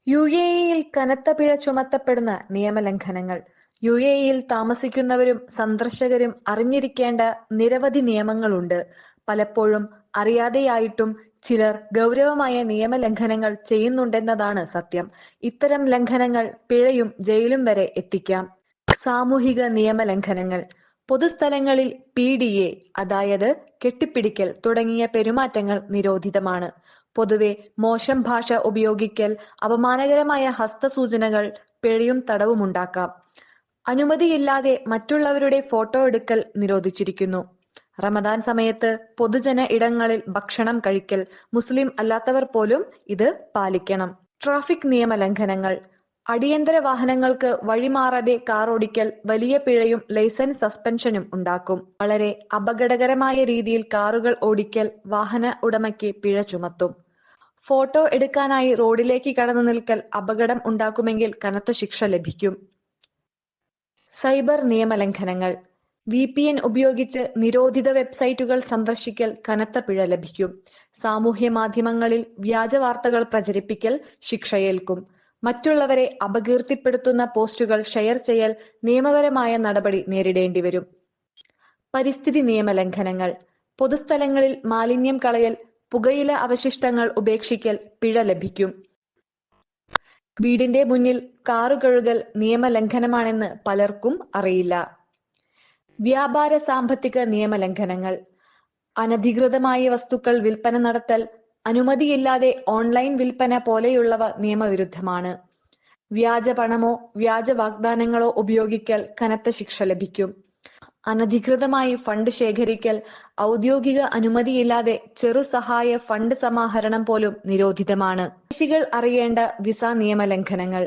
യുഎഇയിൽ കനത്ത പിഴ ചുമത്തപ്പെടുന്ന നിയമലംഘനങ്ങൾ. യുഎഇയിൽ താമസിക്കുന്നവരും സന്ദർശകരും അറിഞ്ഞിരിക്കേണ്ട നിരവധി നിയമങ്ങളുണ്ട്. പലപ്പോഴും അറിയാതെയായിട്ടും ചിലർ ഗൗരവമായ നിയമലംഘനങ്ങൾ ചെയ്യുന്നുണ്ടെന്നതാണ് സത്യം. ഇത്തരം ലംഘനങ്ങൾ പിഴയും ജയിലും വരെ എത്തിക്കാം. സാമൂഹിക നിയമലംഘനങ്ങൾ. പൊതുസ്ഥലങ്ങളിൽ പിഡിഎ അതായത് കെട്ടിപ്പിടിക്കൽ തുടങ്ങിയ പെരുമാറ്റങ്ങൾ നിരോധിതമാണ്. പൊതുവെ മോശം ഭാഷ ഉപയോഗിക്കൽ, അപമാനകരമായ ഹസ്തസൂചനകൾ പിഴയും തടവുമുണ്ടാക്കാം. അനുമതിയില്ലാതെ മറ്റുള്ളവരുടെ ഫോട്ടോ എടുക്കൽ നിരോധിച്ചിരിക്കുന്നു. റമദാൻ സമയത്ത് പൊതുജന ഇടങ്ങളിൽ ഭക്ഷണം കഴിക്കൽ. മുസ്ലിം അല്ലാത്തവർ പോലും ഇത് പാലിക്കണം. ട്രാഫിക് നിയമലംഘനങ്ങൾ. അടിയന്തര വാഹനങ്ങൾക്ക് വഴിമാറാതെ കാറോടിക്കൽ വലിയ പിഴയും ലൈസൻസ് സസ്പെൻഷനും ഉണ്ടാക്കും. വളരെ അപകടകരമായ രീതിയിൽ കാറുകൾ ഓടിക്കൽ വാഹന ഉടമയ്ക്ക് പിഴ ചുമത്തും. ഫോട്ടോ എടുക്കാനായി റോഡിലേക്ക് കടന്നു നിൽക്കൽ അപകടം ഉണ്ടാക്കുമെങ്കിൽ കനത്ത ശിക്ഷ ലഭിക്കും. സൈബർ നിയമലംഘനങ്ങൾ. വിപിഎൻ ഉപയോഗിച്ച് നിരോധിത വെബ്സൈറ്റുകൾ സന്ദർശിക്കൽ കനത്ത പിഴ ലഭിക്കും. സാമൂഹ്യ മാധ്യമങ്ങളിൽ വ്യാജ വാർത്തകൾ പ്രചരിപ്പിക്കൽ ശിക്ഷയേൽക്കും. മറ്റുള്ളവരെ അപകീർത്തിപ്പെടുത്തുന്ന പോസ്റ്റുകൾ ഷെയർ ചെയ്യൽ നിയമപരമായ നടപടി നേരിടേണ്ടിവരും. പരിസ്ഥിതി നിയമലംഘനങ്ങൾ. പൊതുസ്ഥലങ്ങളിൽ മാലിന്യം കളയൽ, പുകയില അവശിഷ്ടങ്ങൾ ഉപേക്ഷിക്കൽ പിഴ ലഭിക്കും. വീടിന്റെ മുന്നിൽ കാറു കഴുകൽ നിയമലംഘനമാണെന്ന് പലർക്കും അറിയില്ല. വ്യാപാര സാമ്പത്തിക നിയമലംഘനങ്ങൾ. അനധികൃതമായ വസ്തുക്കൾ വിൽപ്പന നടത്തൽ, അനുമതിയില്ലാതെ ഓൺലൈൻ വിൽപ്പന പോലെയുള്ളവ നിയമവിരുദ്ധമാണ്. വ്യാജ പണമോ വ്യാജ വാഗ്ദാനങ്ങളോ ഉപയോഗിക്കൽ കനത്ത ശിക്ഷ ലഭിക്കും. അനധികൃതമായി ഫണ്ട് ശേഖരിക്കൽ, ഔദ്യോഗിക അനുമതിയില്ലാതെ ചെറുസഹായ ഫണ്ട് സമാഹരണം പോലും നിരോധിതമാണ്. വിദേശികൾ അറിയേണ്ട വിസ നിയമലംഘനങ്ങൾ.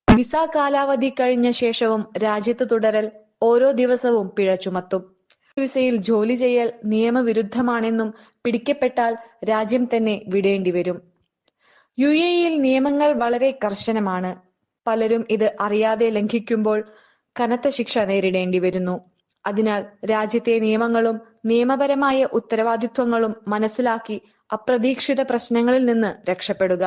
വിസ കാലാവധി കഴിഞ്ഞ ശേഷവും രാജ്യത്ത് തുടരൽ, ഓരോ ദിവസവും പിഴ ചുമത്തും. വിസയിൽ ജോലി ചെയ്യൽ നിയമവിരുദ്ധമാണെന്നും പിടിക്കപ്പെട്ടാൽ രാജ്യം തന്നെ വിടേണ്ടിവരും. യുഎഇയിൽ നിയമങ്ങൾ വളരെ കർശനമാണ്. പലരും ഇത് അറിയാതെ ലംഘിക്കുമ്പോൾ കനത്ത ശിക്ഷ നേരിടേണ്ടി വരുന്നു. അതിനാൽ രാജ്യത്തെ നിയമങ്ങളും നിയമപരമായ ഉത്തരവാദിത്വങ്ങളും മനസ്സിലാക്കി അപ്രതീക്ഷിത പ്രശ്നങ്ങളിൽ നിന്ന് രക്ഷപ്പെടുക.